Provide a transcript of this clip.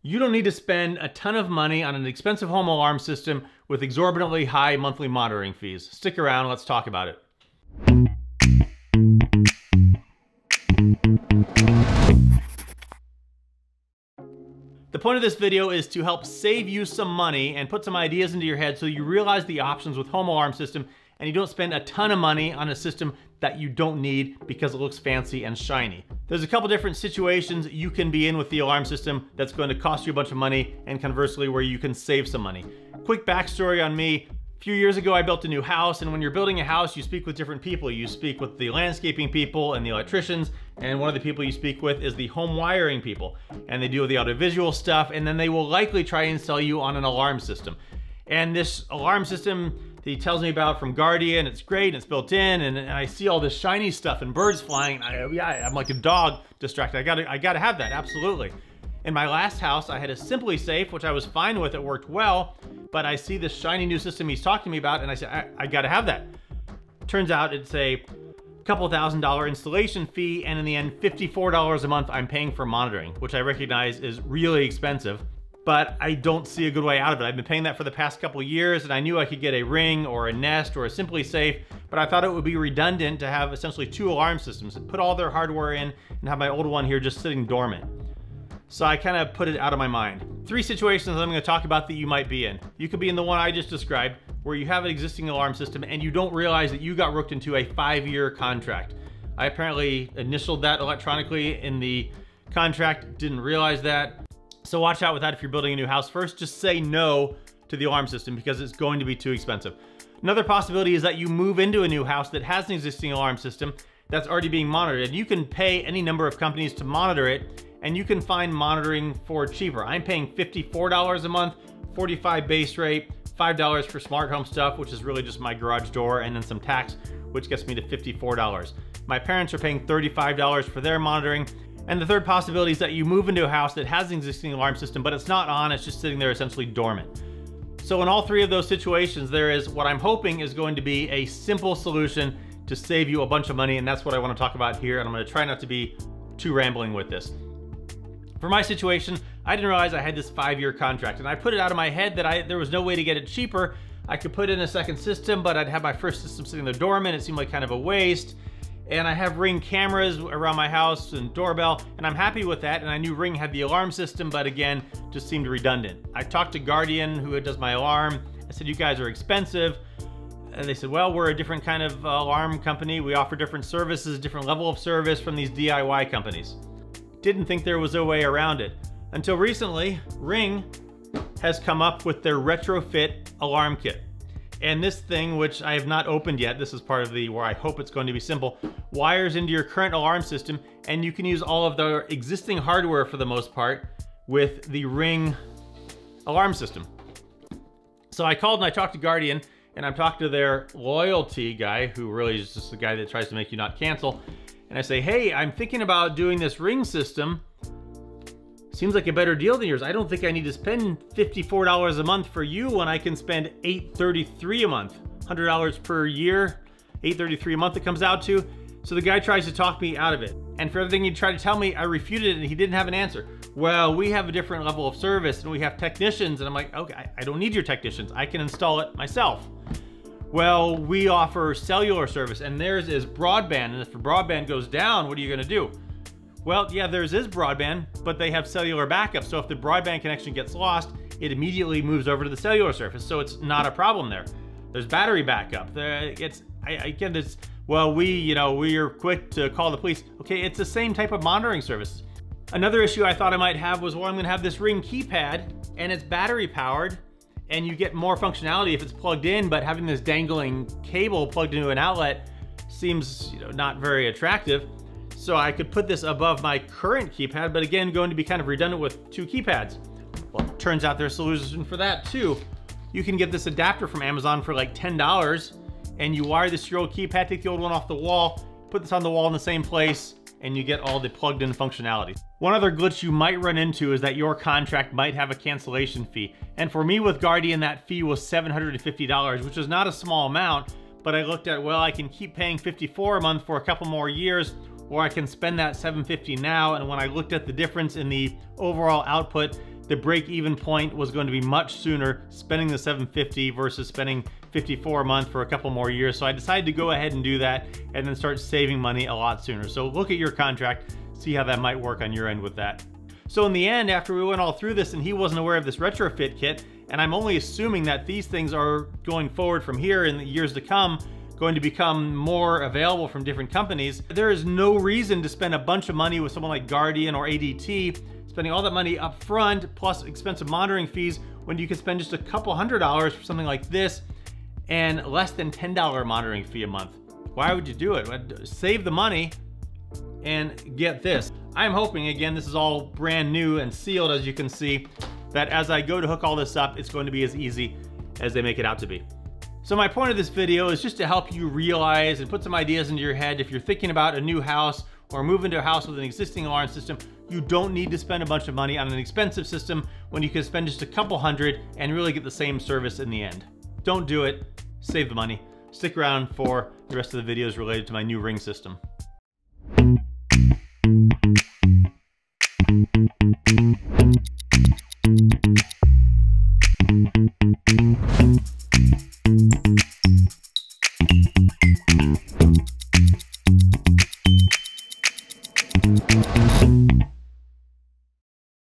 You don't need to spend a ton of money on an expensive home alarm system with exorbitantly high monthly monitoring fees. Stick around, let's talk about it. The point of this video is to help save you some money and put some ideas into your head so you realize the options with home alarm system and you don't spend a ton of money on a system that you don't need because it looks fancy and shiny. There's a couple different situations you can be in with the alarm system that's going to cost you a bunch of money, and conversely where you can save some money. Quick backstory on me. A few years ago I built a new house, and when you're building a house you speak with different people. You speak with the landscaping people and the electricians, and one of the people you speak with is the home wiring people, and they do the audiovisual stuff, and then they will likely try and sell you on an alarm system. And this alarm system that he tells me about from Guardian, it's great, and it's built in, and I see all this shiny stuff and birds flying. I'm like a dog distracted. I gotta have that, absolutely. In my last house, I had a SimpliSafe, which I was fine with, it worked well, but I see this shiny new system he's talking to me about, and I said, I gotta have that. Turns out it's a couple $1,000 installation fee, and in the end, $54 a month I'm paying for monitoring, which I recognize is really expensive, but I don't see a good way out of it. I've been paying that for the past couple of years, and I knew I could get a Ring or a Nest or a SimpliSafe, but I thought it would be redundant to have essentially two alarm systems and put all their hardware in and have my old one here just sitting dormant. So I kind of put it out of my mind. 3 situations I'm going to talk about that you might be in. You could be in the one I just described, where you have an existing alarm system and you don't realize that you got rooked into a 5-year contract. I apparently initialed that electronically in the contract, didn't realize that. So watch out with that if you're building a new house. First, just say no to the alarm system because it's going to be too expensive. Another possibility is that you move into a new house that has an existing alarm system that's already being monitored. And you can pay any number of companies to monitor it, and you can find monitoring for cheaper. I'm paying $54 a month, $45 base rate, $5 for smart home stuff, which is really just my garage door, and then some tax, which gets me to $54. My parents are paying $35 for their monitoring. And the third possibility is that you move into a house that has an existing alarm system, but it's not on, it's just sitting there essentially dormant. So in all 3 of those situations, there is what I'm hoping is going to be a simple solution to save you a bunch of money, and that's what I want to talk about here, and I'm going to try not to be too rambling with this. For my situation, I didn't realize I had this 5-year contract, and I put it out of my head that there was no way to get it cheaper. I could put in a second system, but I'd have my first system sitting there dormant. It seemed like kind of a waste. And I have Ring cameras around my house and doorbell, and I'm happy with that. And I knew Ring had the alarm system, but again, just seemed redundant. I talked to Guardian, who does my alarm. I said, you guys are expensive. And they said, well, we're a different kind of alarm company. We offer different services, different level of service from these DIY companies. Didn't think there was a way around it. Until recently, Ring has come up with their Retrofit Alarm Kit. And this thing, which I have not opened yet, this is part of where I hope it's going to be simple, wires into your current alarm system, and you can use all of the existing hardware for the most part with the Ring alarm system. So I called and I talked to Guardian, and I'm talking to their loyalty guy, who really is just the guy that tries to make you not cancel. And I say, hey, I'm thinking about doing this Ring system. Seems like a better deal than yours. I don't think I need to spend $54 a month for you when I can spend $833 a month. $100 per year, $833 a month it comes out to. So the guy tries to talk me out of it. And for everything he tried to tell me, I refuted it and he didn't have an answer. Well, we have a different level of service and we have technicians. And I'm like, okay, I don't need your technicians. I can install it myself. Well, we offer cellular service and theirs is broadband. And if the broadband goes down, what are you gonna do? Well, yeah, theirs is broadband, but they have cellular backup. So if the broadband connection gets lost, it immediately moves over to the cellular service. So it's not a problem there. There's battery backup. Well, we are quick to call the police. Okay, it's the same type of monitoring service. Another issue I thought I might have was, well, I'm gonna have this Ring keypad and it's battery powered and you get more functionality if it's plugged in, but having this dangling cable plugged into an outlet seems not very attractive. So I could put this above my current keypad, but again, going to be kind of redundant with 2 keypads. Well, it turns out there's a solution for that too. You can get this adapter from Amazon for like $10 and you wire this to your old keypad, take the old one off the wall, put this on the wall in the same place, and you get all the plugged in functionality. One other glitch you might run into is that your contract might have a cancellation fee. And for me with Guardian, that fee was $750, which is not a small amount, but I looked at, well, I can keep paying $54 a month for a couple more years, or I can spend that $750 now, and when I looked at the difference in the overall output, the break-even point was going to be much sooner, spending the $750 versus spending $54 a month for a couple more years. So I decided to go ahead and do that and then start saving money a lot sooner. So look at your contract, see how that might work on your end with that. So in the end, after we went all through this and he wasn't aware of this retrofit kit, and I'm only assuming that these things are going forward from here in the years to come, going to become more available from different companies, there is no reason to spend a bunch of money with someone like Guardian or ADT, spending all that money up front plus expensive monitoring fees when you can spend just a couple $100s for something like this and less than $10 monitoring fee a month. Why would you do it? Save the money and get this. I'm hoping, again, this is all brand new and sealed, as you can see, that as I go to hook all this up, it's going to be as easy as they make it out to be. So my point of this video is just to help you realize and put some ideas into your head. If you're thinking about a new house or move into a house with an existing alarm system, you don't need to spend a bunch of money on an expensive system when you can spend just a couple $100 and really get the same service in the end. Don't do it, save the money. Stick around for the rest of the videos related to my new Ring system.